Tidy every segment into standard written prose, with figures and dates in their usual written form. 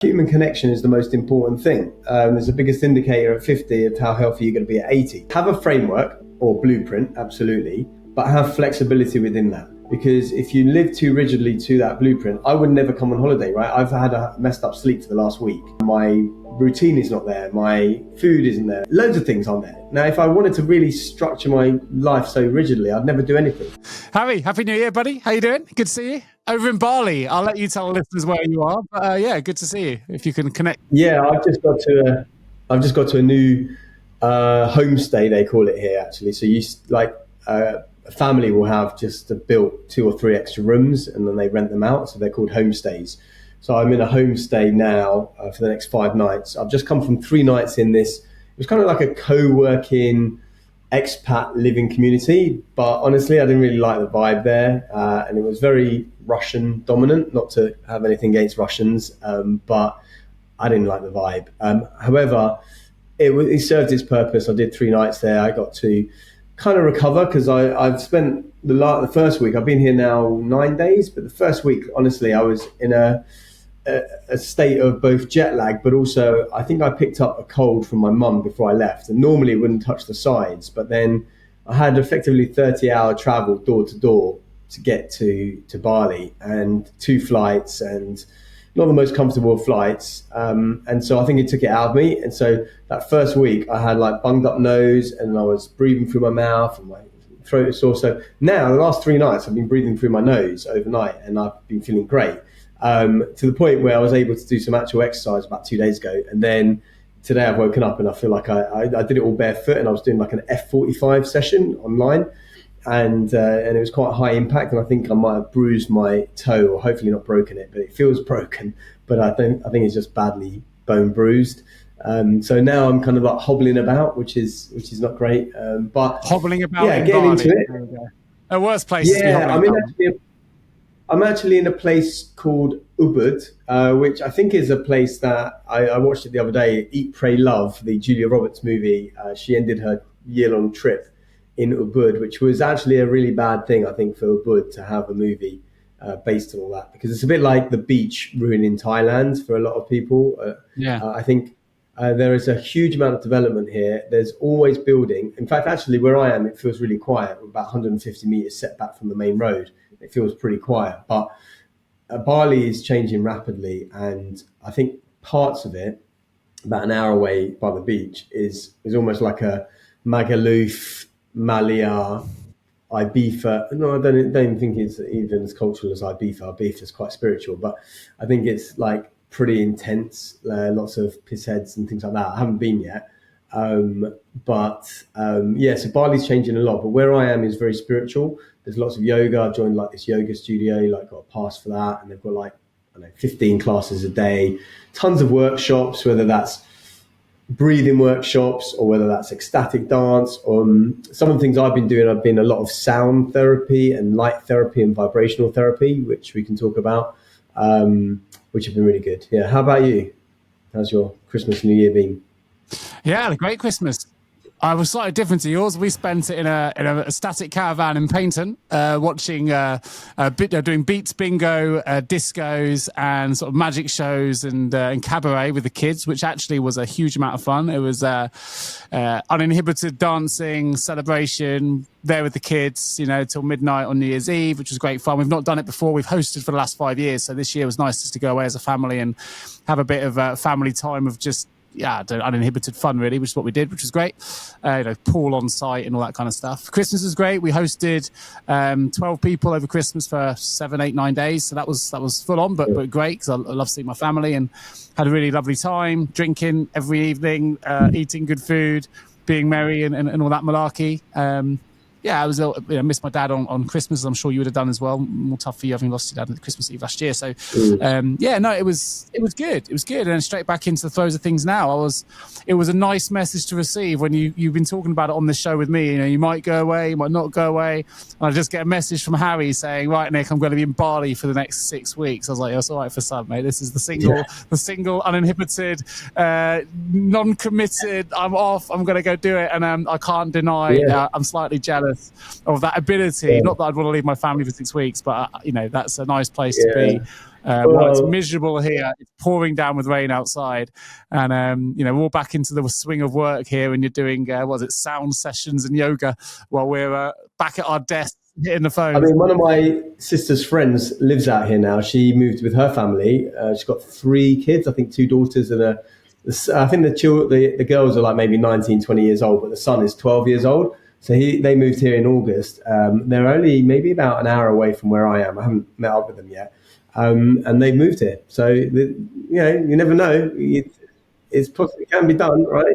Human connection is the most important thing. It's the biggest indicator at 50 of how healthy you're going to be at 80. Have a framework or blueprint, absolutely, but have flexibility within that. Because if you live too rigidly to that blueprint, I would never come on holiday, right? I've had a messed up sleep for the last week. My routine is not there. My food isn't there. Loads of things aren't there. Now, if I wanted to really structure my life so rigidly, I'd never do anything. Harry, Happy New Year, buddy. How you doing? Good to see you. Over in Bali. I'll let you tell the listeners where you are. But yeah, good to see you. If you can connect. Yeah, I've just got to a new homestay, they call it here, actually. So you a family will have just built 2 or 3 extra rooms, and then they rent them out. So they're called homestays. So I'm in a homestay now for the next 5 nights. I've just come from 3 nights in this. It was kind of like a co-working expat living community, but honestly, I didn't really like the vibe there, and it was very Russian dominant. Not to have anything against Russians, but I didn't like the vibe. However, it served its purpose. I did 3 nights there. I got to kind of recover because I've spent the first week. I've been here now 9 days, but the first week, honestly, I was in a state of both jet lag, but also I think I picked up a cold from my mum before I left, and normally it wouldn't touch the sides, but then I had effectively 30-hour travel door to door to get to Bali, and 2 flights, and not the most comfortable flights, and so I think it took it out of me. And so that first week I had like bunged up nose, and I was breathing through my mouth, and my throat is sore. So now the last 3 nights I've been breathing through my nose overnight, and I've been feeling great. To the point where I was able to do some actual exercise about 2 days ago. And then today I've woken up and I feel like I did it all barefoot, and I was doing like an F45 session online, and it was quite high impact, and I think I might have bruised my toe, or hopefully not broken it, but it feels broken, but I think it's just badly bone bruised. So now I'm kind of like hobbling about, which is not great, but hobbling about, yeah, getting into it. A worse place. Yeah, I'm actually in a place called Ubud, which I think is a place that I watched it the other day, Eat, Pray, Love, the Julia Roberts movie. She ended her year-long trip in Ubud, which was actually a really bad thing, I think, for Ubud to have a movie based on all that, because it's a bit like the beach ruining Thailand for a lot of people. I think there is a huge amount of development here. There's always building. In fact, actually, where I am, it feels really quiet. We're about 150 meters set back from the main road. It feels pretty quiet, but Bali is changing rapidly, and I think parts of it, about an hour away by the beach, is almost like a Magaluf, Malia, Ibiza. No, I don't even think it's even as cultural as Ibiza. Ibiza is quite spiritual, but I think it's like pretty intense, lots of piss heads and things like that. I haven't been yet. So Bali's changing a lot, but where I am is very spiritual. There's lots of yoga. I've joined like this yoga studio, like got a pass for that, and they've got like 15 classes a day, tons of workshops, whether that's breathing workshops or whether that's ecstatic dance. Some of the things I've been doing, I've been a lot of sound therapy and light therapy and vibrational therapy, which we can talk about, which have been really good. Yeah. How about you? How's your Christmas and New Year been? Yeah, had a great Christmas. I was slightly different to yours. We spent it in a static caravan in Paynton, watching, doing beats bingo, discos, and sort of magic shows and cabaret with the kids, which actually was a huge amount of fun. It was uninhibited dancing, celebration, there with the kids, till midnight on New Year's Eve, which was great fun. We've not done it before. We've hosted for the last 5 years, so this year was nice just to go away as a family and have a bit of family time of just uninhibited fun, really, which is what we did, which was great. Pool on site and all that kind of stuff. Christmas was great. We hosted 12 people over Christmas for 7, 8, 9 days, so that was full on, but great, because I love seeing my family, and had a really lovely time drinking every evening, eating good food, being merry, and all that malarkey. I was missed my dad on Christmas, as I'm sure you would have done as well. More tough for you having lost your dad on Christmas Eve last year. So, it was good. It was good. And then straight back into the throes of things now. It was a nice message to receive when you've been talking about it on this show with me. You might go away, you might not go away. And I just get a message from Harry saying, right, Nick, I'm going to be in Bali for the next 6 weeks. I was like, that's all right for Sam, mate. This is the single, uninhibited, non-committed, I'm off, I'm going to go do it. And I can't deny, I'm slightly jealous jealous of that ability. Yeah. Not that I'd want to leave my family for 6 weeks, but that's a nice place to Yeah. be. While it's Well, miserable here, it's pouring down with rain outside, and we're all back into the swing of work here, and you're doing sound sessions and yoga while we're back at our desks hitting the I phones. mean, one of my sister's friends lives out here now. She moved with her family. She's got 3 kids, I think 2 daughters and I think the girls are like maybe 19, 20 years old, but the son is 12 years old. So they moved here in August. They're only maybe about an hour away from where I am. I haven't met up with them yet. And they moved here. So, you never know. It's possible, it can be done, right?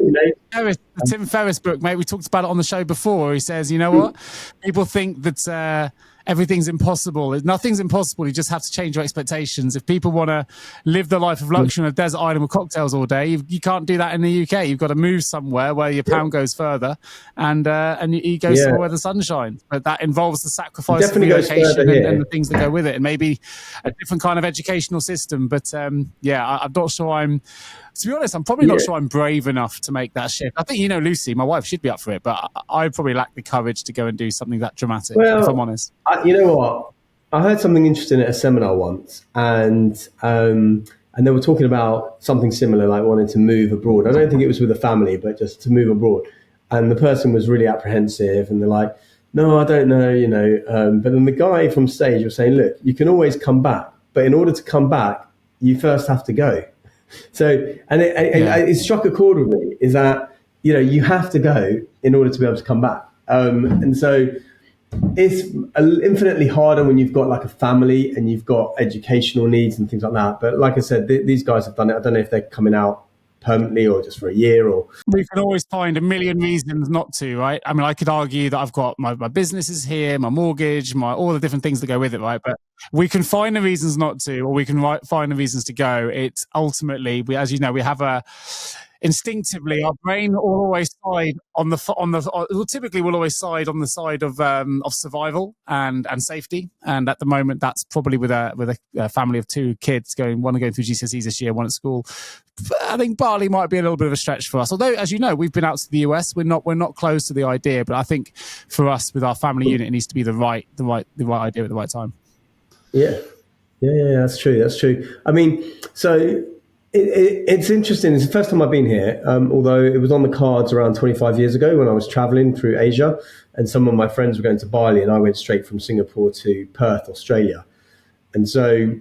The Tim Ferriss book, mate, we talked about it on the show before. He says, you know what? People think that everything's impossible. Nothing's impossible. You just have to change your expectations. If people want to live the life of luxury on a desert island with cocktails all day, you can't do that in the UK. You've got to move somewhere where your pound goes further, and you go somewhere where the sun shines. But that involves the sacrifice of relocation and the things that go with it, and maybe a different kind of educational system. But I'm not sure to be honest, I'm probably not sure I'm brave enough to make that shift. I think, Lucy, my wife, she'd be up for it, but I probably lack the courage to go and do something that dramatic, if I'm honest. You know what? I heard something interesting at a seminar once, and they were talking about something similar, like wanting to move abroad. I don't think it was with a family, but just to move abroad. And the person was really apprehensive, and they're like, no, I don't know, but then the guy from stage was saying, look, you can always come back, but in order to come back, you first have to go. So, and it struck a chord with me, is that, you have to go in order to be able to come back. And so it's infinitely harder when you've got like a family and you've got educational needs and things like that. But like I said, these guys have done it. I don't know if they're coming out permanently or just for a year, or we can always find a million reasons not to, right? I mean, I could argue that I've got my business is here, my mortgage, all the different things that go with it, right? But we can find the reasons not to, or we can find the reasons to go. It's ultimately, as you know, we have instinctively, our brain will always side typically will always side on the side of survival and safety. And at the moment, that's probably with a family of 2 kids one going through GCSEs this year, one at school. I think Bali might be a little bit of a stretch for us. Although, as you know, we've been out to the US. We're not close to the idea, but I think for us with our family unit, it needs to be the right idea at the right time. Yeah, that's true. I mean, so it's interesting. It's the first time I've been here, although it was on the cards around 25 years ago when I was traveling through Asia, and some of my friends were going to Bali, and I went straight from Singapore to Perth, Australia. And so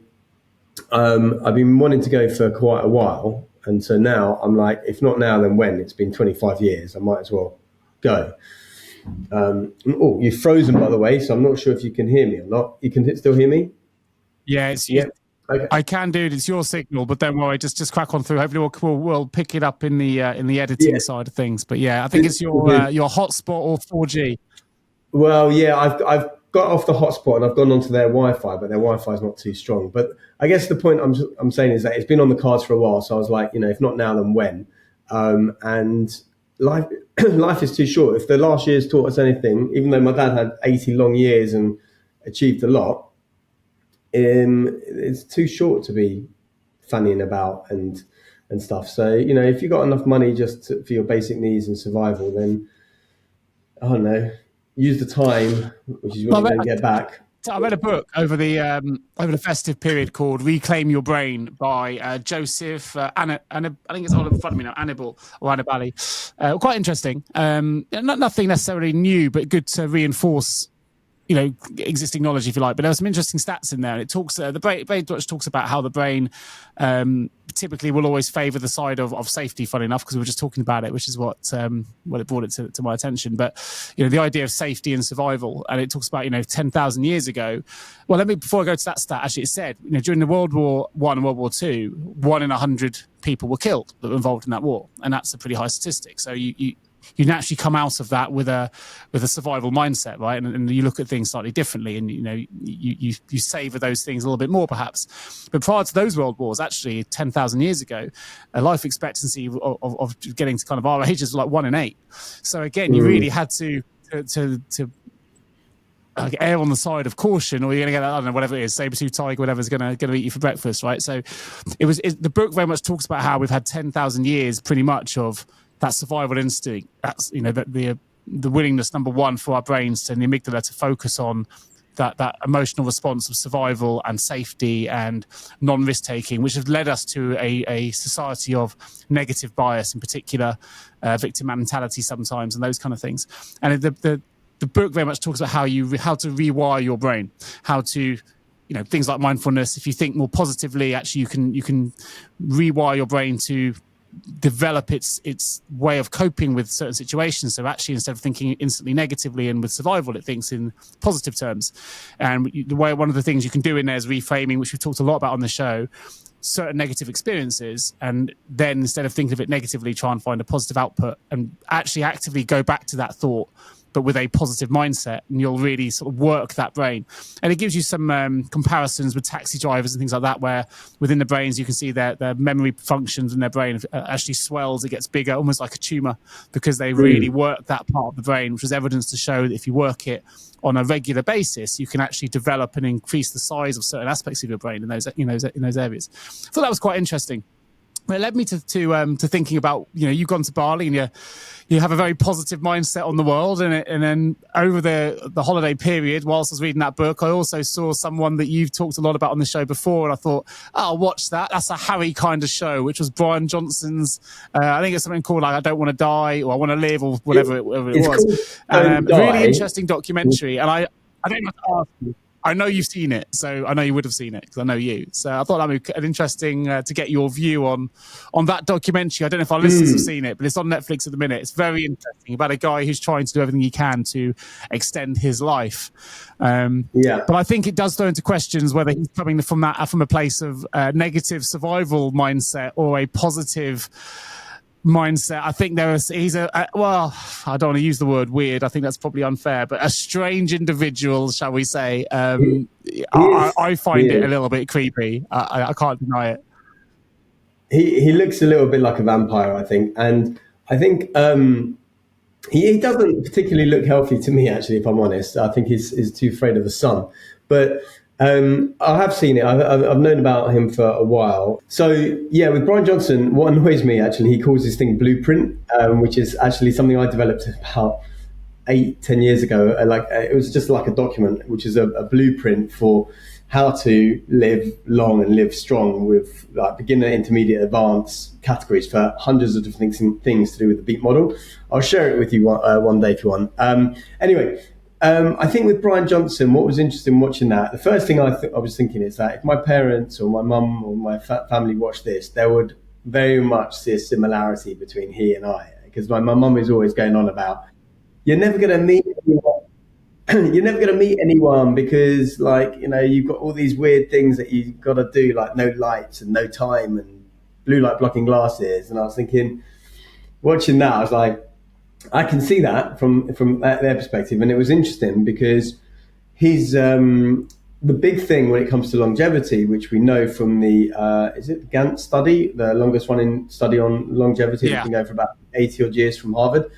I've been wanting to go for quite a while. And so now I'm like, if not now, then when? It's been 25 years. I might as well go. You've frozen, by the way, so I'm not sure if you can hear me or not. You can still hear me? Yeah, okay. I can, dude. It's your signal, but don't worry. Just crack on through. Hopefully, we'll pick it up in the editing side of things. But I think it's your hotspot or 4G. Well, I've got off the hotspot and I've gone onto their Wi-Fi, but their Wi-Fi is not too strong. But I guess the point I'm saying is that it's been on the cards for a while. So I was like, if not now, then when? And life is too short. If the last year's taught us anything, even though my dad had 80 long years and achieved a lot, it's too short to be fannying about and stuff. So, if you've got enough money just for your basic needs and survival, then I don't know, use the time, which is what you don't get back. I read a book over the festive period called "Reclaim Your Brain" by Joseph I think it's all in front of me now, Annabali. Quite interesting. Nothing necessarily new, but good to reinforce existing knowledge, if you like. But there were some interesting stats in there, and it talks the brain talks about how the brain typically will always favor the side of safety, funny enough, because we were just talking about it, which is what it brought it to my attention. But the idea of safety and survival, and it talks about 10,000 years ago. Well, before I go to that stat, actually it said during the World War I and World War II, 1 in 100 people were killed that were involved in that war, and that's a pretty high statistic. So you naturally come out of that with a survival mindset, right? And you look at things slightly differently, and you savor those things a little bit more, perhaps. But prior to those world wars, actually 10,000 years ago, a life expectancy of getting to kind of our ages was like 1 in 8. So again, you really had to err on the side of caution, or you're going to get, I don't know, whatever it is, saber-tooth tiger, whatever's going to eat you for breakfast, right? So the book very much talks about how we've had 10,000 years pretty much of that survival instinct. That's that the willingness, number one, for our brains and the amygdala to focus on that emotional response of survival and safety and non-risk taking, which has led us to a society of negative bias, in particular, victim mentality sometimes, and those kind of things. And the book very much talks about how to rewire your brain, how to, things like mindfulness. If you think more positively, actually you can rewire your brain to develop its way of coping with certain situations. So actually, instead of thinking instantly negatively and with survival, it thinks in positive terms. And one of the things you can do in there is reframing, which we've talked a lot about on the show, certain negative experiences, and then instead of thinking of it negatively, try and find a positive output and actually actively go back to that thought, but with a positive mindset, and you'll really sort of work that brain. And it gives you some comparisons with taxi drivers and things like that, where within the brains you can see their memory functions in their brain actually swells, it gets bigger, almost like a tumor, because they really work that part of the brain, which is evidence to show that if you work it on a regular basis, you can actually develop and increase the size of certain aspects of your brain in those areas. I thought that was quite interesting. It led me to thinking about, you've gone to Bali and you have a very positive mindset on the world, and then over the holiday period, whilst I was reading that book, I also saw someone that you've talked a lot about on the show before, and I thought, I'll watch that. That's a Harry kind of show, which was Bryan Johnson's. I think it's something called like I Don't Want to Die or I Want to Live or whatever it was. Really interesting documentary, and I don't have to ask you. I know you've seen it, so I know you would have seen it because I know you. So I thought that would be an interesting to get your view on that documentary. I don't know if our listeners have seen it, but it's on Netflix at the minute. It's very interesting about a guy who's trying to do everything he can to extend his life. But I think it does throw into questions whether he's coming from a place of negative survival mindset or a positive mindset. I think he's I don't want to use the word weird. I think that's probably unfair, but a strange individual, shall we say. I find it a little bit creepy. I can't deny it. He looks a little bit like a vampire, I think. And I think he doesn't particularly look healthy to me, actually, if I'm honest. I think he's too afraid of the sun. But I have seen it. I've known about him for a while. So yeah, with Bryan Johnson, what annoys me actually, he calls this thing blueprint, which is actually something I developed about 8-10 years ago. It was just like a document, which is a blueprint for how to live long and live strong with like beginner, intermediate, advanced categories for hundreds of different things to do with the beat model. I'll share it with you one day if you want. Anyway. I think with Bryan Johnson, what was interesting watching that, the first thing I was thinking is that if my parents or my mum or my family watched this, they would very much see a similarity between he and I. Because my mum is always going on about, you're never going to meet anyone. You're never going to meet anyone because, you've got all these weird things that you've got to do, like no lights and no time and blue light blocking glasses. And I was thinking, watching that, I was like, I can see that from their perspective, and it was interesting because he's the big thing when it comes to longevity, which we know from the is it Gantt study, the longest running study on longevity, that's been going for about 80 odd years from Harvard,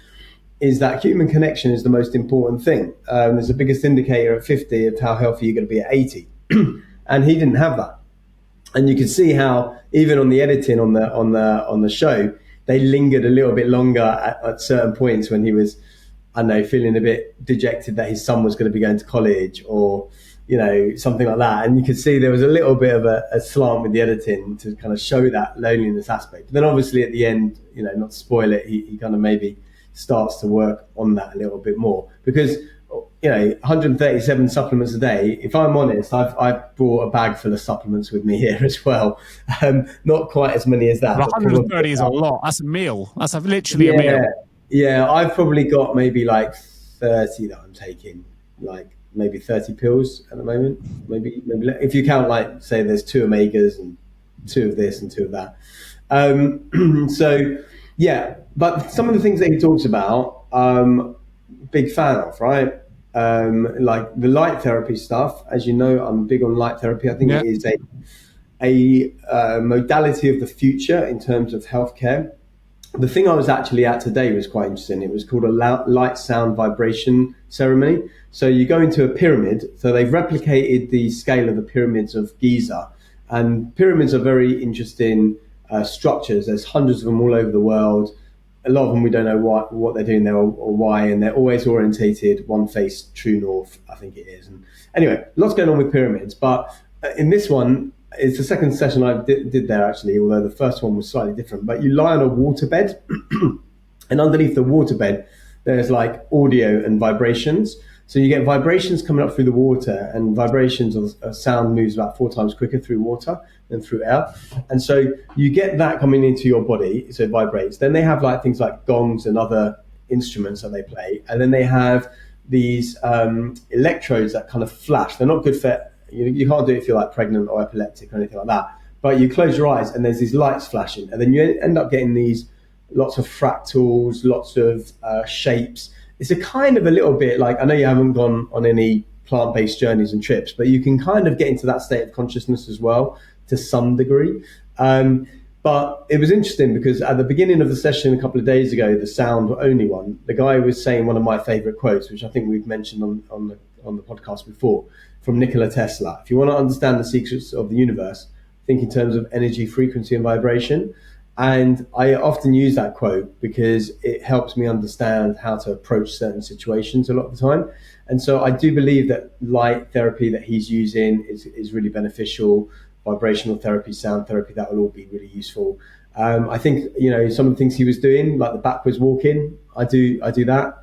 is that human connection is the most important thing. There's the biggest indicator at 50 of how healthy you're going to be at 80, and he didn't have that. And you can see how even on the editing on the show, they lingered a little bit longer at certain points when he was, I don't know, feeling a bit dejected that his son was going to be going to college or, something like that. And you could see there was a little bit of a slant with the editing to kind of show that loneliness aspect. But then obviously at the end, not to spoil it, he kind of maybe starts to work on that a little bit more because, 137 supplements a day. If I'm honest, I've brought a bag full of supplements with me here as well. Not quite as many as that. But 130 is a lot. That's a meal. That's literally a meal. Yeah, I've probably got maybe like 30 that I'm taking, like maybe 30 pills at the moment. Maybe if you count, like, say there's 2 omegas and 2 of this and 2 of that. So yeah, but some of the things that he talks about, big fan of, right? Like the light therapy stuff, as you know, I'm big on light therapy. I think it is a modality of the future in terms of healthcare. The thing I was actually at today was quite interesting. It was called a light, sound, vibration ceremony. So you go into a pyramid. So they've replicated the scale of the pyramids of Giza, and pyramids are very interesting structures. There's hundreds of them all over the world. a lot of them we don't know what they're doing there or why, and they're always orientated one face true north, I think it is. And anyway, lots going on with pyramids, but in this one, it's the second session I did there actually, although the first one was slightly different. But you lie on a waterbed, and underneath the waterbed, there's like audio and vibrations. So you get vibrations coming up through the water, and vibrations of sound moves about 4 times quicker through water than through air. And so you get that coming into your body, so it vibrates. Then they have like things like gongs and other instruments that they play. And then they have these electrodes that kind of flash. They're not good for, you can't do it if you're like pregnant or epileptic or anything like that. But you close your eyes and there's these lights flashing. And then you end up getting these lots of fractals, lots of shapes. It's a kind of a little bit like, I know you haven't gone on any plant-based journeys and trips, but you can kind of get into that state of consciousness as well to some degree. But it was interesting because at the beginning of the session a couple of days ago, the sound only one, the guy was saying one of my favorite quotes, which I think we've mentioned on the podcast before, from Nikola Tesla. If you want to understand the secrets of the universe, think in terms of energy, frequency, and vibration. And I often use that quote because it helps me understand how to approach certain situations a lot of the time. And so I do believe that light therapy that he's using is really beneficial. Vibrational therapy, sound therapy, that will all be really useful. I think, some of the things he was doing, like the backwards walking, I do that.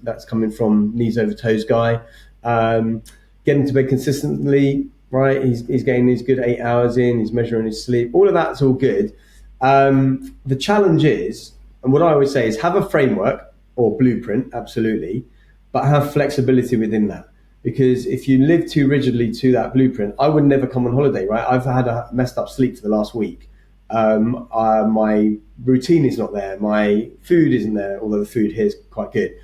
That's coming from knees over toes guy. Getting to bed consistently, right? He's getting these good 8 hours in, he's measuring his sleep. All of that's all good. The challenge is, and what I always say is, have a framework or blueprint, absolutely, but have flexibility within that. Because if you live too rigidly to that blueprint, I would never come on holiday, right? I've had a messed up sleep for the last week. My routine is not there. My food isn't there, although the food here is quite good.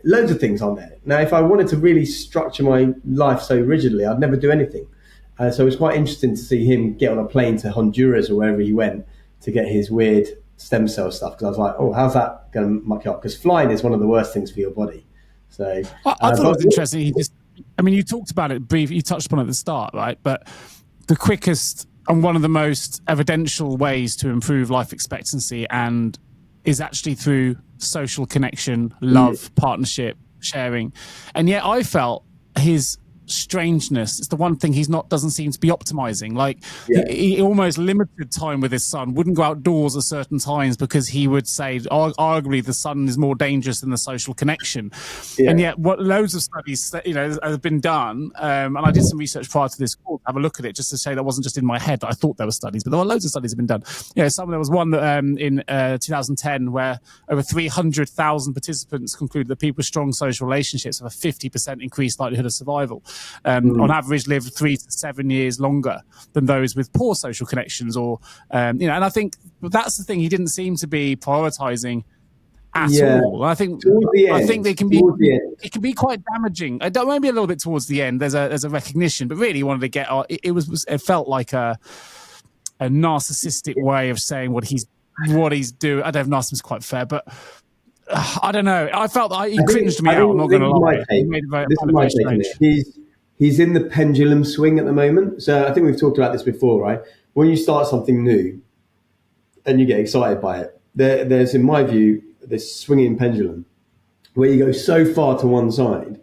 Loads of things aren't there. Now, if I wanted to really structure my life so rigidly, I'd never do anything. So it's quite interesting to see him get on a plane to Honduras or wherever he went to get his weird stem cell stuff. Because I was like, oh, how's that going to muck you up? Because flying is one of the worst things for your body. So I thought it was interesting. You talked about it briefly, you touched upon it at the start, right? But the quickest and one of the most evidential ways to improve life expectancy and is actually through social connection, love, partnership, sharing. And yet I felt his strangeness, it's the one thing doesn't seem to be optimizing. Like he almost limited time with his son, wouldn't go outdoors at certain times because he would say arguably the sun is more dangerous than the social connection. And yet what loads of studies have been done, and I did some research prior to this call to have a look at it just to say that wasn't just in my head. I thought there were studies, but there were loads of studies have been done. There was one that in 2010 where over 300,000 participants concluded that people with strong social relationships have a 50% increased likelihood of survival. On average lived 3 to 7 years longer than those with poor social connections and I think that's the thing, he didn't seem to be prioritizing at all. I think they can be it can be quite damaging. Maybe a little bit towards the end there's a recognition, but really he wanted to get it felt like a narcissistic way of saying what he's doing. I don't know if narcissism is quite fair, but I don't know. I felt that he cringed me out. I'm not going to lie. This is my take on it. He's in the pendulum swing at the moment. So I think we've talked about this before, right? When you start something new and you get excited by it, there's, in my view, this swinging pendulum where you go so far to one side,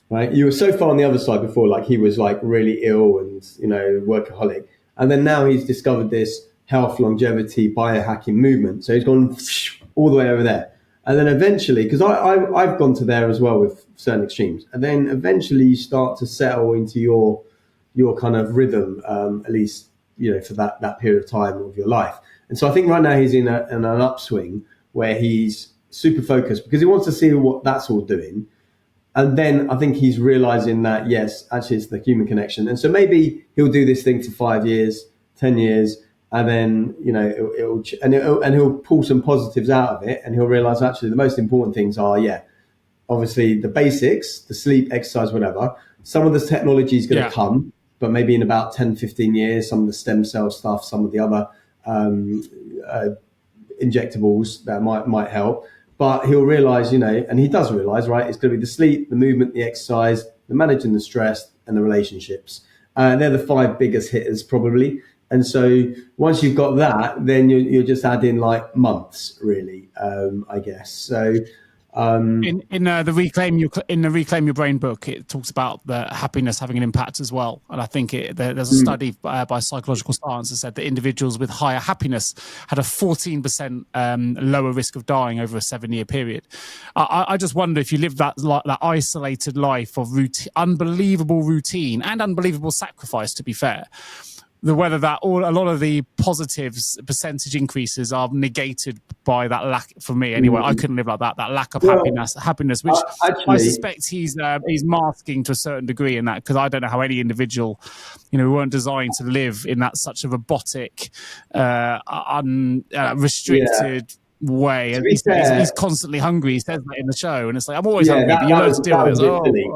right? You were so far on the other side before, like he was like really ill and, workaholic. And then now he's discovered this health, longevity, biohacking movement. So he's gone all the way over there. And then eventually, because I've gone to there as well with certain extremes, and then eventually you start to settle into your kind of rhythm, at least for that period of time of your life. And so I think right now he's in an upswing where he's super focused because he wants to see what that's all doing. And then I think he's realizing that yes, actually it's the human connection. And so maybe he'll do this thing for 5 years, 10 years. And then, he'll pull some positives out of it, and he'll realize actually the most important things are, obviously the basics, the sleep, exercise, whatever. Some of the technology is going to come, but maybe in about 10, 15 years, some of the stem cell stuff, some of the other injectables that might help. But he'll realize, and he does realize, right, it's going to be the sleep, the movement, the exercise, the managing the stress, and the relationships. They're the 5 biggest hitters probably. And so once you've got that, then you're just adding like months, really, I guess. So In the Reclaim Your Brain book, it talks about the happiness having an impact as well. And I think there's a study by psychological science that said that individuals with higher happiness had a 14% lower risk of dying over a 7-year period. I just wonder if you live that isolated life of unbelievable routine and unbelievable sacrifice, to be fair, whether that a lot of the positives percentage increases are negated by that lack. For me anyway, I couldn't live like that lack of happiness, which I suspect he's masking to a certain degree in that, because I don't know how any individual, we weren't designed to live in that such a robotic restricted way. And he's constantly hungry. He says that in the show, and it's like, I'm always hungry, but you learn to deal with it.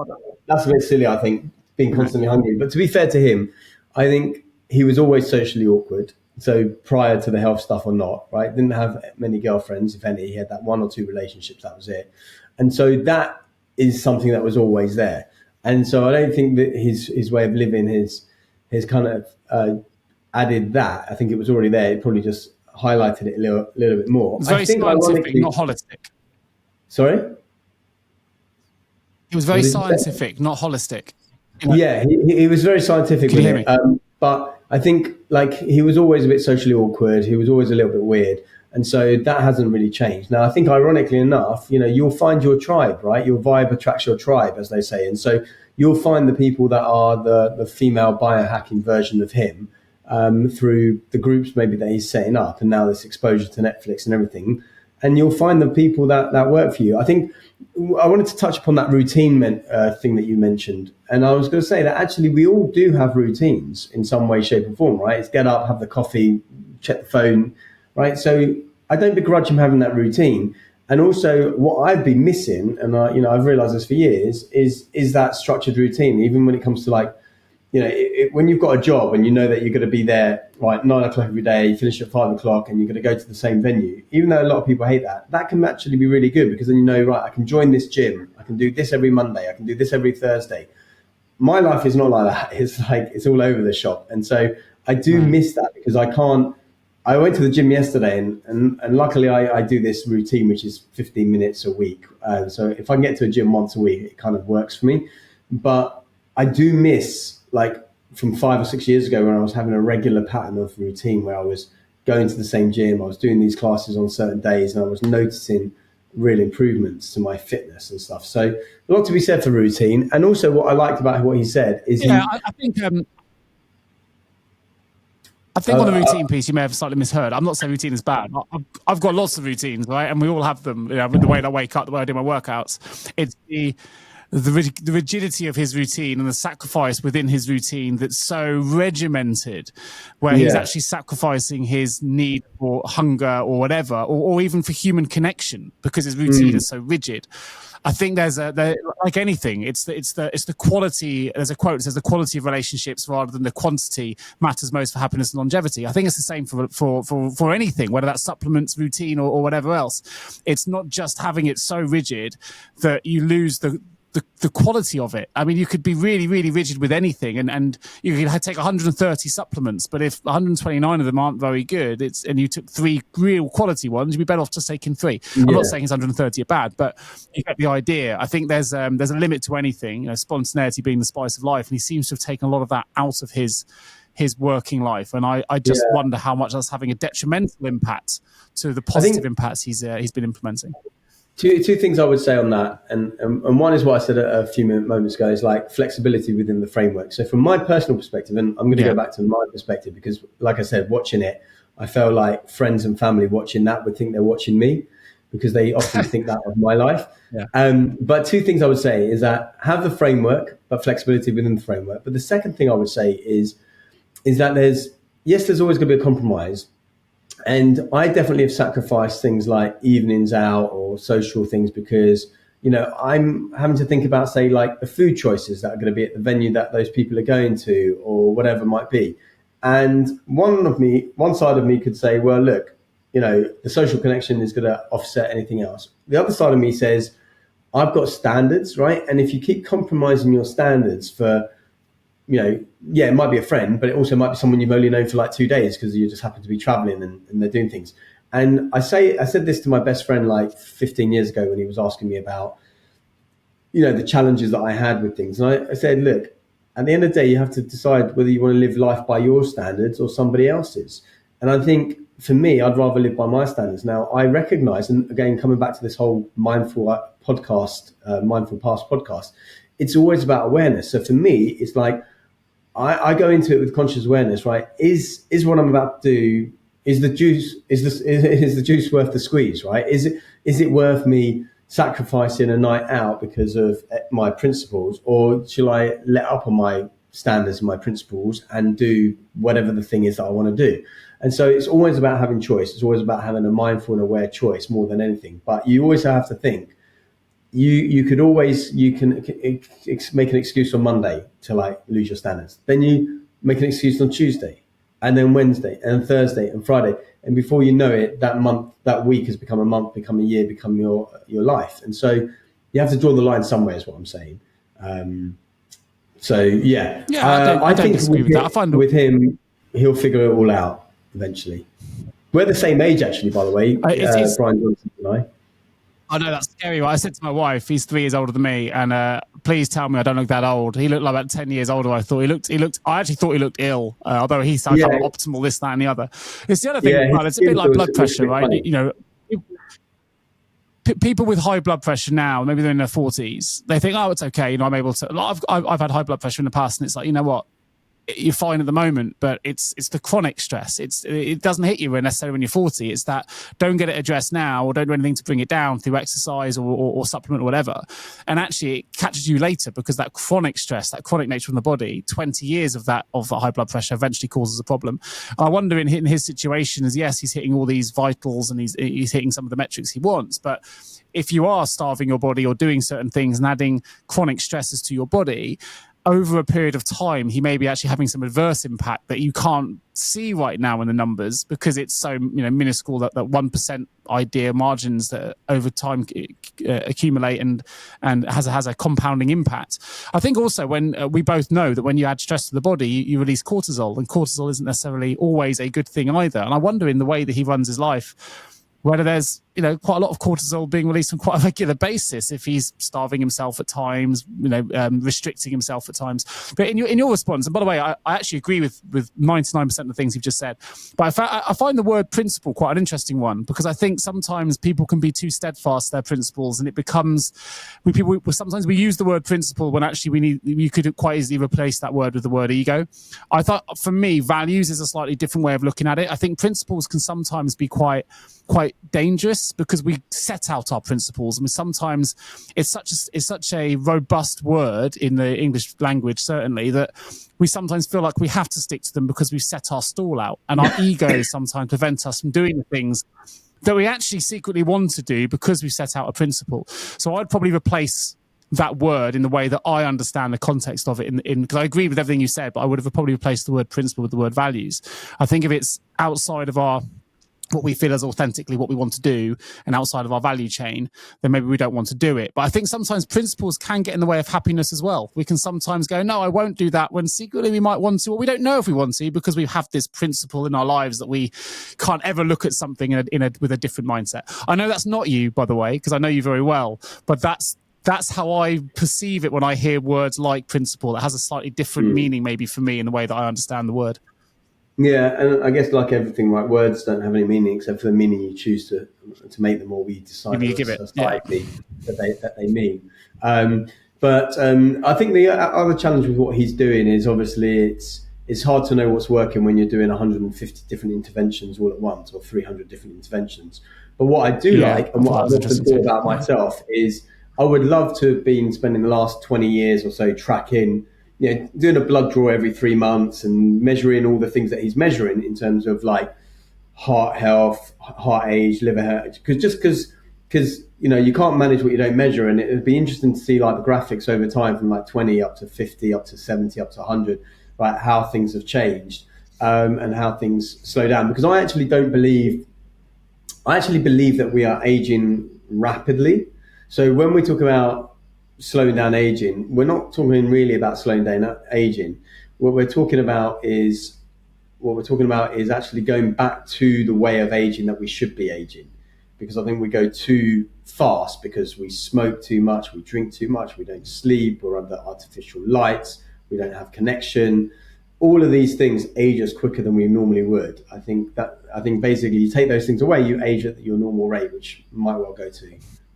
That's a bit silly, I think, being constantly hungry. But to be fair to him, I think he was always socially awkward. So prior to the health stuff or not, right? Didn't have many girlfriends, if any. He had that 1 or 2 relationships, that was it. And so that is something that was always there. And so I don't think that his way of living, his kind of added that. I think it was already there. It probably just highlighted it a little bit more. It's very scientific, not holistic. Sorry? It was very scientific, not holistic. Yeah, he was very scientific with it. But I think like he was always a bit socially awkward. He was always a little bit weird. And so that hasn't really changed. Now, I think ironically enough, you'll find your tribe, right? Your vibe attracts your tribe, as they say. And so you'll find the people that are the female biohacking version of him through the groups maybe that he's setting up, and now this exposure to Netflix and everything. And you'll find the people that work for you. I think I wanted to touch upon that routine thing that you mentioned. And I was going to say that actually we all do have routines in some way, shape or form, right? It's get up, have the coffee, check the phone, right? So I don't begrudge him having that routine. And also what I've been missing, and I've realized this for years, is that structured routine, even when it comes to like, when you've got a job and you know that you're going to be there, right, 9 o'clock every day, you finish at 5 o'clock and you're going to go to the same venue, even though a lot of people hate that can actually be really good, because then right, I can join this gym, I can do this every Monday, I can do this every Thursday. My life is not like that. It's like, it's all over the shop. And so I do miss that, because I went to the gym yesterday and luckily I do this routine, which is 15 minutes a week. So if I can get to a gym once a week, it kind of works for me. But I do miss, like from 5 or 6 years ago, when I was having a regular pattern of routine where I was going to the same gym, I was doing these classes on certain days, and I was noticing real improvements to my fitness and stuff. So a lot to be said for routine. And also what I liked about what he said is I think on the routine piece, you may have slightly misheard. I'm not saying routine is bad. I've got lots of routines, right? And we all have them. The way I wake up, the way I do my workouts. It's the rigidity of his routine and the sacrifice within his routine that's so regimented, where he's actually sacrificing his need for hunger or whatever, or even for human connection, because his routine is so rigid. I think there's like anything, it's the quality. There's a quote that says the quality of relationships rather than the quantity matters most for happiness and longevity. I think it's the same for anything, whether that's supplements, routine, or whatever else. It's not just having it so rigid that you lose the quality of it. I mean, you could be really, really rigid with anything, and you could take 130 supplements, but if 129 of them aren't very good, and you took 3 real quality ones, you'd be better off just taking 3. I'm not saying his 130 are bad, but you get the idea. I think there's a limit to anything, spontaneity being the spice of life, and he seems to have taken a lot of that out of his working life, and I just wonder how much that's having a detrimental impact to the positive impacts he's been implementing. Two things I would say on that, and one is what I said a few moments ago, is like flexibility within the framework. So from my personal perspective, and I'm going to go back to my perspective, because like I said, watching it, I felt like friends and family watching that would think they're watching me, because they often think that of my life. But 2 things I would say is that have the framework, but flexibility within the framework. But the second thing I would say is that there's always going to be a compromise. And I definitely have sacrificed things like evenings out or social things, because, I'm having to think about, say, like the food choices that are going to be at the venue that those people are going to, or whatever it might be. And one side of me could say, well, look, the social connection is going to offset anything else. The other side of me says, I've got standards, right? And if you keep compromising your standards for yeah, it might be a friend, but it also might be someone you've only known for like 2 days because you just happen to be traveling and they're doing things. And I said this to my best friend like 15 years ago when he was asking me about, the challenges that I had with things. And I said, look, at the end of the day, you have to decide whether you want to live life by your standards or somebody else's. And I think for me, I'd rather live by my standards. Now, I recognize, and again, coming back to this whole mindful past podcast, it's always about awareness. So for me, it's like, I go into it with conscious awareness, right? Is what I'm about to do, is the juice worth the squeeze, right? Is it worth me sacrificing a night out because of my principles, or shall I let up on my standards and my principles and do whatever the thing is that I want to do? And so it's always about having choice. It's always about having a mindful and aware choice more than anything. But you always have to think, you can make an excuse on Monday to like lose your standards. Then you make an excuse on Tuesday, and then Wednesday, and Thursday, and Friday, and before you know it, that week has become a month, become a year, become your life. And so you have to draw the line somewhere, is what I'm saying. I don't think disagree with that. I find with him, he'll figure it all out eventually. We're the same age, actually, by the way, Bryan Johnson and I. I know that's scary. Right? I said to my wife, he's 3 years older than me, and please tell me I don't look that old. He looked like about 10 years older. I actually thought he looked ill, although he's like optimal, this, that, and the other. It's the other thing. It's a bit like blood pressure, right? Funny. People with high blood pressure now, maybe they're in their 40s, they think, oh, it's okay. I'm able to. I've had high blood pressure in the past, and it's like, you know what? You're fine at the moment, but it's the chronic stress. It doesn't hit you necessarily when you're 40. It's that don't get it addressed now, or don't do anything to bring it down through exercise or supplement or whatever. And actually it catches you later because that chronic stress, that chronic nature of the body, 20 years of that high blood pressure eventually causes a problem. I wonder in his situation is, yes, he's hitting all these vitals and he's hitting some of the metrics he wants. But if you are starving your body or doing certain things and adding chronic stresses to your body, over a period of time, he may be actually having some adverse impact that you can't see right now in the numbers because it's so minuscule, that 1% idea margins that over time accumulate and has a compounding impact. I think also when we both know that when you add stress to the body, you release cortisol, and cortisol isn't necessarily always a good thing either. And I wonder in the way that he runs his life, whether there's quite a lot of cortisol being released on quite a regular basis if he's starving himself at times, restricting himself at times. But in your response, and by the way, I actually agree with 99% of the things you've just said. But I find the word principle quite an interesting one, because I think sometimes people can be too steadfast to their principles, and it becomes sometimes we use the word principle when actually you could quite easily replace that word with the word ego. I thought for me, values is a slightly different way of looking at it. I think principles can sometimes be quite dangerous because we set out our principles. I mean, sometimes it's such a robust word in the English language, certainly, that we sometimes feel like we have to stick to them because we've set our stall out, and our egos sometimes prevent us from doing the things that we actually secretly want to do because we set out a principle. So I'd probably replace that word in the way that I understand the context of it because I agree with everything you said, but I would have probably replaced the word principle with the word values. I think if it's outside of what we feel is authentically what we want to do and outside of our value chain, then maybe we don't want to do it. But I think sometimes principles can get in the way of happiness as well. We can sometimes go, no, I won't do that, when secretly we might want to, or we don't know if we want to, because we have this principle in our lives that we can't ever look at something with a different mindset. I know that's not you, by the way, because I know you very well, but that's how I perceive it when I hear words like principle. It has a slightly different meaning maybe for me in the way that I understand the word. Yeah, and I guess like everything, right, words don't have any meaning except for the meaning you choose to make them, or we decide society that they mean. But I think the other challenge with what he's doing is obviously it's hard to know what's working when you're doing 150 different interventions all at once, or 300 different interventions. But what I do like, and what I've often thought about myself, is I would love to have been spending the last 20 years or so tracking, doing a blood draw every 3 months and measuring all the things that he's measuring in terms of like heart health, heart age, liver health, because you can't manage what you don't measure. And it would be interesting to see like the graphics over time from like 20 up to 50, up to 70, up to 100, right? How things have changed and how things slow down. Because I actually believe that we are aging rapidly. So when we talk about slowing down aging, we're not talking really about slowing down aging. What we're talking about is actually going back to the way of aging that we should be aging, because I think we go too fast because we smoke too much, we drink too much, we don't sleep, we're under artificial lights, we don't have connection. All of these things age us quicker than we normally would. I think basically you take those things away, you age at your normal rate, which might well go to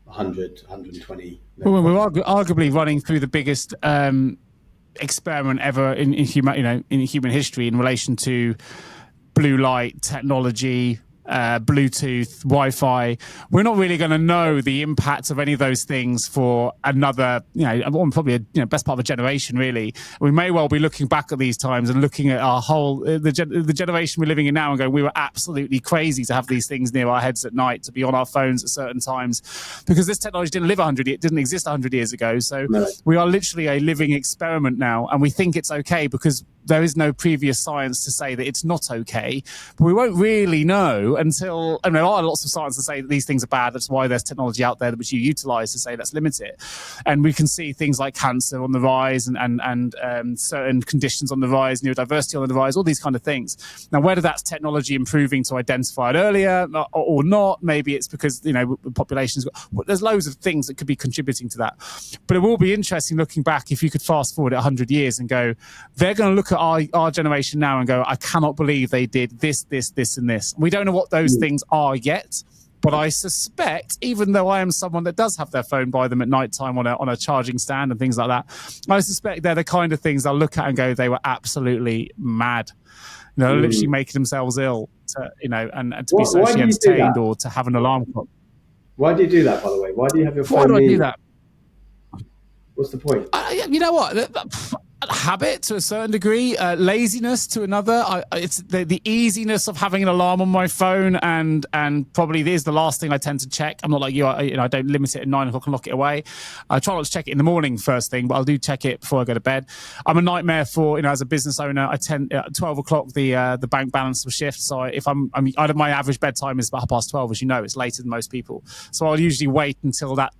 100, 120. Well, we're arguably running through the biggest experiment ever in human history in relation to blue light technology, Bluetooth, Wi-Fi. We're not really going to know the impact of any of those things for another, probably best part of a generation, really. We may well be looking back at these times and looking at our whole, the generation we're living in now and going, we were absolutely crazy to have these things near our heads at night, to be on our phones at certain times, because this technology didn't exist 100 years ago. So we are literally a living experiment now, and we think it's okay because there is no previous science to say that it's not okay. But we won't really know until, and there are lots of science to say that these things are bad. That's why there's technology out there which you utilize to say let's limit it. And we can see things like cancer on the rise and certain conditions on the rise, neurodiversity on the rise, all these kind of things. Now, whether that's technology improving to identify it earlier or not, maybe it's because, populations, there's loads of things that could be contributing to that. But it will be interesting looking back if you could fast forward 100 years and go, they're going to look at our generation now and go, I cannot believe they did this, and this. We don't know what those things are yet, but I suspect, even though I am someone that does have their phone by them at night time on a charging stand and things like that, I suspect they're the kind of things I'll look at and go, they were absolutely mad. Literally making themselves ill to, and to be socially entertained or to have an alarm clock. Why do you do that, by the way? Why do you have your phone? Why do I do that? What's the point? You know what? Habit to a certain degree, laziness to another. It's the easiness of having an alarm on my phone, and probably is the last thing I tend to check. I'm not like you. I don't limit it at 9 o'clock and lock it away. I try not to check it in the morning first thing, but I'll do check it before I go to bed. I'm a nightmare for as a business owner. I tend at 12 o'clock the bank balance will shift. So if my average bedtime is about 12:30, as you know, it's later than most people. So I'll usually wait until that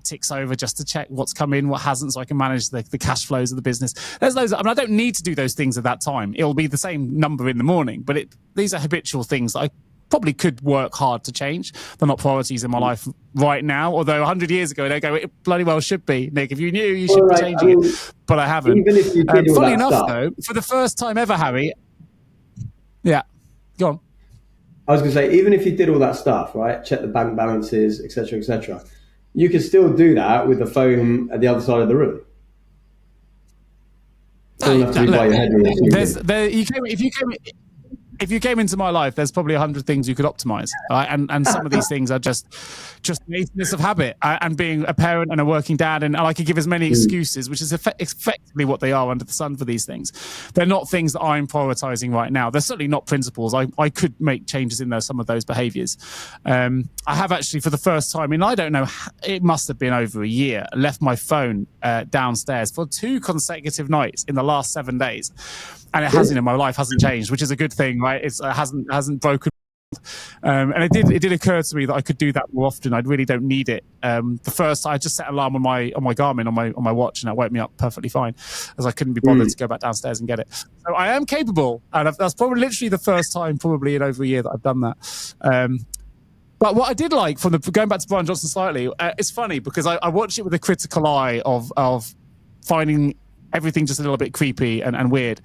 ticks over just to check what's come in, what hasn't, so I can manage the cash flows of the business. There's loads. I don't need to do those things at that time. It'll be the same number in the morning, but these are habitual things that I probably could work hard to change. They're not priorities in my life right now, although 100 years ago they go, it bloody well should be. Nick, if you knew, you should be changing it, but I haven't. Even if you did all funny that enough, stuff, though, for the first time ever, Harry. Yeah, go on. I was going to say, even if you did all that stuff, right, check the bank balances, etc., you can still do that with the phone at the other side of the room. Don't have to be by your head. If you came into my life, there's probably 100 things you could optimize, right? And some of these things are just laziness of habit and being a parent and a working dad. And I could give as many excuses, which is effectively what they are under the sun for these things. They're not things that I'm prioritizing right now. They're certainly not principles. I could make changes in some of those behaviors. I have actually, for the first time I don't know, it must have been over a year, left my phone downstairs for 2 consecutive nights in the last 7 days. And it hasn't, in my life hasn't changed, which is a good thing, right? It hasn't broken. And it did occur to me that I could do that more often. I really don't need it. The first, I just set an alarm on my Garmin on my watch, and that woke me up perfectly fine, as I couldn't be bothered to go back downstairs and get it. So I am capable, and that's probably literally the first time, probably in over a year, that I've done that. But what I did like going back to Bryan Johnson slightly, it's funny because I watched it with a critical eye of finding everything just a little bit creepy and weird.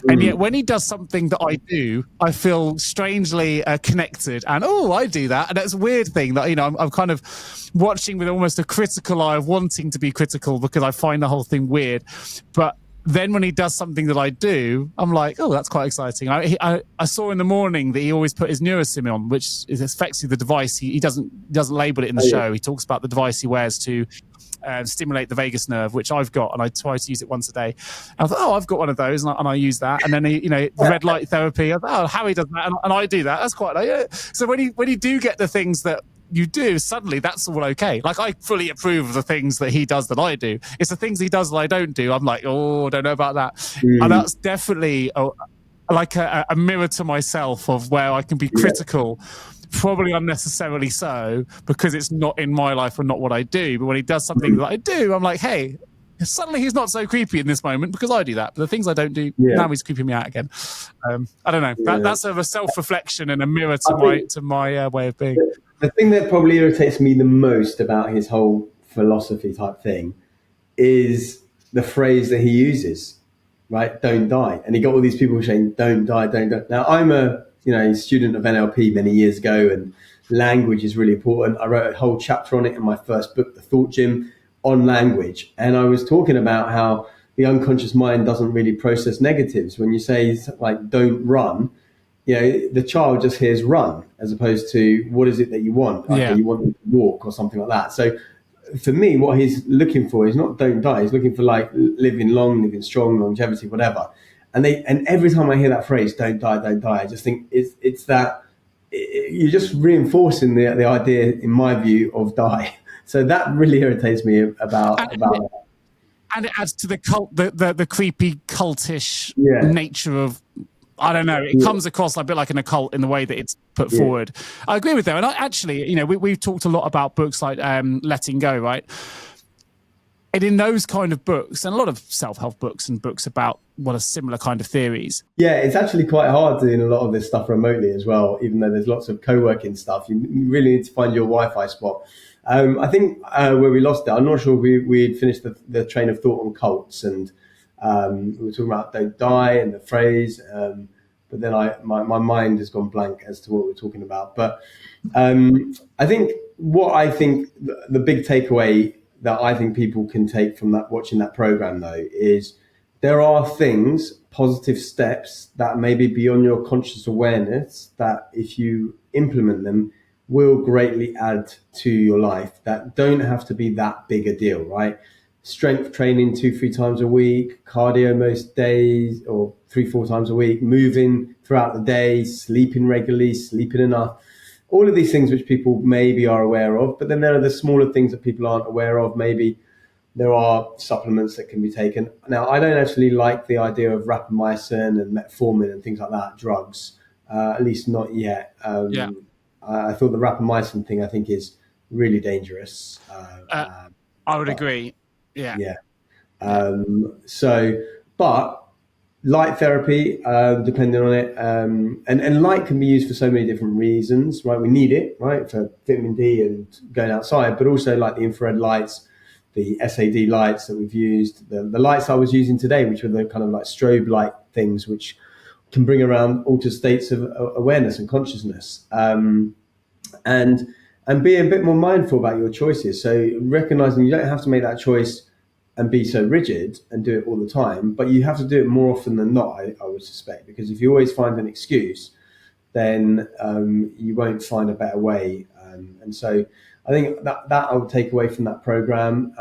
And yet when he does something that I do, I feel strangely connected, and I do that. And that's a weird thing that, I'm kind of watching with almost a critical eye of wanting to be critical because I find the whole thing weird. But then when he does something that I do, I'm like, that's quite exciting. I saw in the morning that he always put his NeuroSim on, which is effectively the device. He doesn't label it in the show. He talks about the device he wears to stimulate the vagus nerve, which I've got, and I try to use it once a day. And I thought, I've got one of those, and I use that. And then the red light therapy. I thought, Harry does that, and I do that. That's quite like, yeah. So when you do get the things that you do, suddenly that's all okay. Like, I fully approve of the things that he does that I do. It's the things he does that I don't do. I'm like, I don't know about that. And that's definitely like a mirror to myself of where I can be critical probably unnecessarily so, because it's not in my life and not what I do. But when he does something that I do, I'm like, hey, suddenly he's not so creepy in this moment because I do that. But the things I don't do, now he's creeping me out again. I don't know. That's sort of a self-reflection and a mirror to my way of being. The thing that probably irritates me the most about his whole philosophy type thing is the phrase that he uses, right? Don't die. And he got all these people saying, don't die, don't die. Now, I'm a student of NLP many years ago, and language is really important. I wrote a whole chapter on it in my first book, The Thought Gym, on language. And I was talking about how the unconscious mind doesn't really process negatives. When you say, like, don't run, the child just hears run, as opposed to what is it that you want? Okay, you want to walk or something like that. So for me, what he's looking for is not don't die. He's looking for like living long, living strong, longevity, whatever. And every time I hear that phrase, don't die, I just think it's that you're just reinforcing the idea, in my view, of die. So that really irritates me about that. And it adds to the creepy cultish nature of, I don't know. It comes across a bit like an occult in the way that it's put forward. I agree with that. And I actually, we've talked a lot about books like Letting Go, right? And in those kind of books, and a lot of self-help books and books about what are similar kind of theories. Yeah, it's actually quite hard doing a lot of this stuff remotely as well, even though there's lots of co-working stuff. You really need to find your Wi-Fi spot. I think where we lost it, I'm not sure we'd finished the train of thought on cults, and we were talking about don't die and the phrase, but then my mind has gone blank as to what we're talking about. But I think the big takeaway that I think people can take from watching that program, though, is there are things, positive steps that may be beyond your conscious awareness that if you implement them will greatly add to your life, that don't have to be that big a deal, right? Strength training 2-3 times a week, cardio most days or 3-4 times a week, moving throughout the day, sleeping regularly, sleeping enough. All of these things which people maybe are aware of, but then there are the smaller things that people aren't aware of. Maybe there are supplements that can be taken. Now, I don't actually like the idea of rapamycin and metformin and things like that, drugs, at least not yet. I thought the rapamycin thing, I think, is really dangerous. I would agree. Yeah. But light therapy, depending on it, and light can be used for so many different reasons, right? We need it, right, for vitamin D and going outside, but also like the infrared lights, the SAD lights that we've used, the lights I was using today, which were the kind of like strobe light things, which can bring around altered states of awareness and consciousness, and be a bit more mindful about your choices. So recognizing you don't have to make that choice and be so rigid and do it all the time, but you have to do it more often than not, I would suspect, because if you always find an excuse, then you won't find a better way. And so I think that I would take away from that program.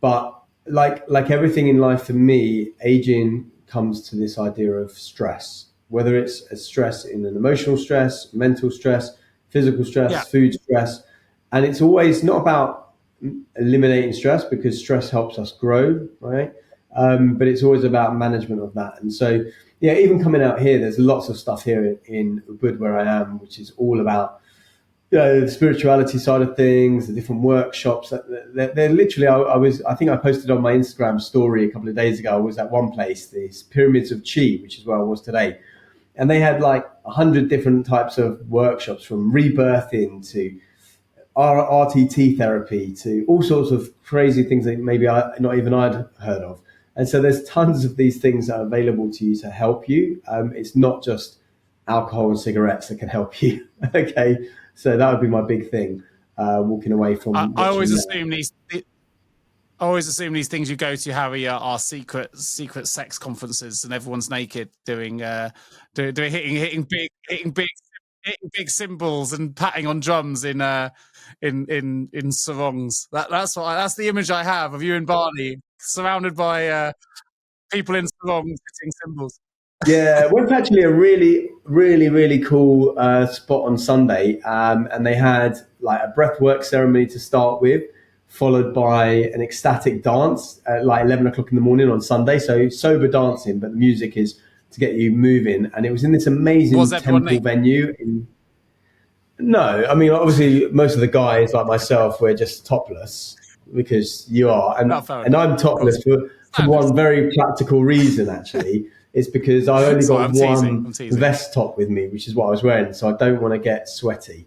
But like everything in life, for me, aging comes to this idea of stress, whether it's a stress in an emotional stress, mental stress, physical stress, food stress. And it's always not about eliminating stress, because stress helps us grow, right? But it's always about management of that. And so, even coming out here, there's lots of stuff here in Ubud where I am, which is all about the spirituality side of things, the different workshops. They're literally, I think I posted on my Instagram story a couple of days ago, I was at one place, these pyramids of chi, which is where I was today. And they had like 100 different types of workshops, from rebirthing to RTT therapy to all sorts of crazy things that maybe not even I'd heard of. And so there's tons of these things that are available to you to help you. It's not just alcohol and cigarettes that can help you. Okay, so that would be my big thing, walking away from. I always assume these things you go to, Harry, are secret sex conferences, and everyone's naked doing hitting big cymbals and patting on drums in sarongs. That's the image I have of you in Bali, surrounded by people in sarongs hitting cymbals. Yeah, went to actually a really, really, really cool spot on Sunday, and they had like a breathwork ceremony to start with, followed by an ecstatic dance at like 11 o'clock in the morning on Sunday. So sober dancing, but the music is to get you moving. And it was in this amazing temple venue. No, I mean, obviously, most of the guys like myself, we're just topless because you are, Not fair and enough. I'm Of course. topless for Standards. one very practical reason. Actually, it's because I only Sorry, got I'm teasing. I'm one teasing. vest top with me, which is what I was wearing, so I don't want to get sweaty.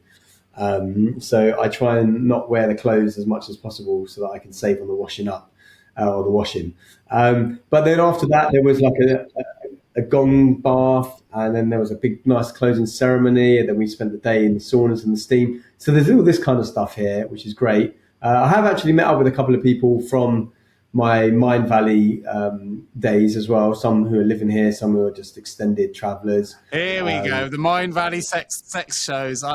So I try and not wear the clothes as much as possible so that I can save on the washing up or the washing. But then after that, there was like a gong bath, and then there was a big, nice closing ceremony, and then we spent the day in the saunas and the steam. So there's all this kind of stuff here, which is great. I have actually met up with a couple of people from my Mind Valley days as well. Some who are living here, some who are just extended travellers. Here we go. The Mind Valley sex shows.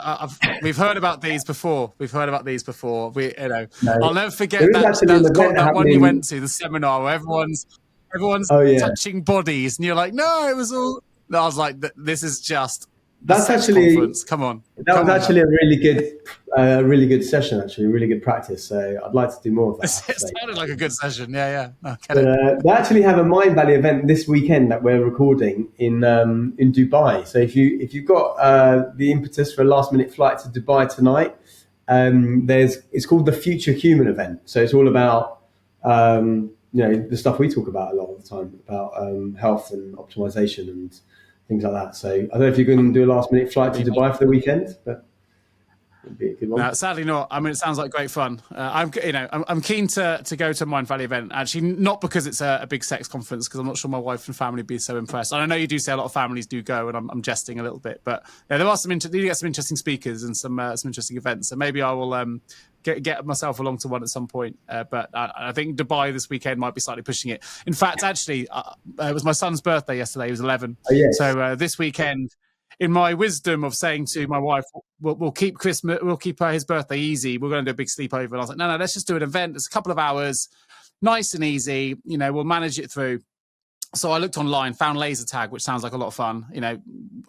We've heard about these before. We've heard about these before. No, I'll never there forget is actually an event that one you happening. went to, the seminar where everyone's Oh yeah, touching bodies, and you're like, no, it was all. I was like, this is just a that's sex actually conference. Come on, that was man. actually a really good session. Actually, really good practice. So I'd like to do more of that. I have to It say. sounded like a good session. Yeah. No, get But it. they actually have a Mind Valley event this weekend that we're recording in Dubai. So if you've got the impetus for a last minute flight to Dubai tonight, it's called the Future Human event. So it's all about the stuff we talk about a lot of the time about health and optimization and things like that. So I don't know if you're going to do a last minute flight to Dubai for the weekend, but it'd be a good one. No, sadly not. I mean, it sounds like great fun. I'm keen to go to a Mind Valley event. Actually, not because it's a big sex conference, because I'm not sure my wife and family would be so impressed. And I know you do say a lot of families do go, and I'm jesting a little bit, but yeah, there are you get some interesting speakers and some interesting events. So maybe I will get myself along to one at some point. But I think Dubai this weekend might be slightly pushing it. In fact, actually, it was my son's birthday yesterday. He was 11. Oh, yes. So this weekend, in my wisdom of saying to my wife, we'll keep his birthday easy. We're going to do a big sleepover. And I was like, no, let's just do an event. It's a couple of hours, nice and easy. We'll manage it through. So I looked online, found laser tag, which sounds like a lot of fun.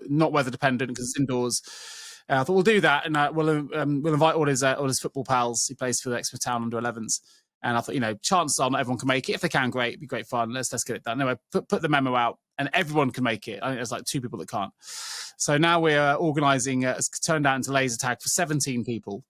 Not weather dependent because it's indoors. I thought we'll do that, and we'll invite all his football pals. He plays for the Exeter Town under 11s. And I thought, chances are not everyone can make it. If they can, great. It'd be great fun. Let's get it done. Anyway, put the memo out, and everyone can make it. I think there's like 2 people that can't. So now we're organising. It's turned out into laser tag for 17 people,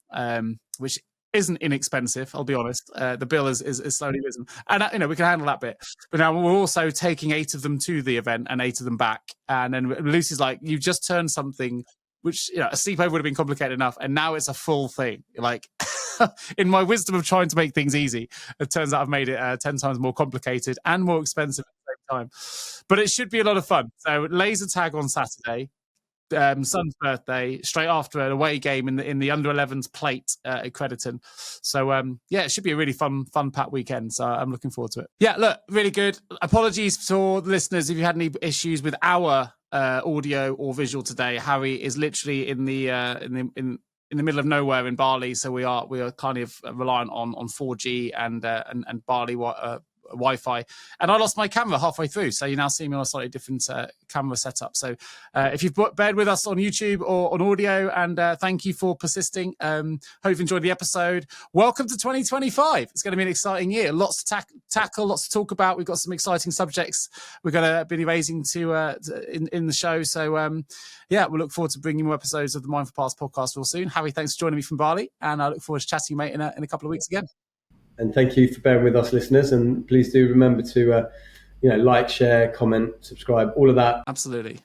which isn't inexpensive. I'll be honest. The bill is slowly risen, and we can handle that bit. But now we're also taking 8 of them to the event and 8 of them back. And then Lucy's like, "You've just turned something." Which a sleepover would have been complicated enough, and now it's a full thing. Like, in my wisdom of trying to make things easy, it turns out I've made it 10 times more complicated and more expensive at the same time. But it should be a lot of fun. So laser tag on Saturday, son's birthday, straight after an away game in the under 11s plate at Crediton. So it should be a really fun packed weekend. So I'm looking forward to it. Yeah, look, really good. Apologies for the listeners if you had any issues with our audio or visual today. Harry is literally in the middle of nowhere in Bali, so we are kind of reliant on 4G and Bali Wi-Fi, and I lost my camera halfway through, so you now see me on a slightly different camera setup. So if you've bared with us on YouTube or on audio, and thank you for persisting. Hope you've enjoyed the episode. Welcome to 2025. It's going to be an exciting year. Lots to tackle, lots to talk about. We've got some exciting subjects we're going to be raising in the show. So we'll look forward to bringing more episodes of the Mindful Paths podcast real soon. Harry, thanks for joining me from Bali, and I look forward to chatting, mate, in a couple of weeks again. And thank you for bearing with us, listeners. And please do remember to, like, share, comment, subscribe, all of that. Absolutely.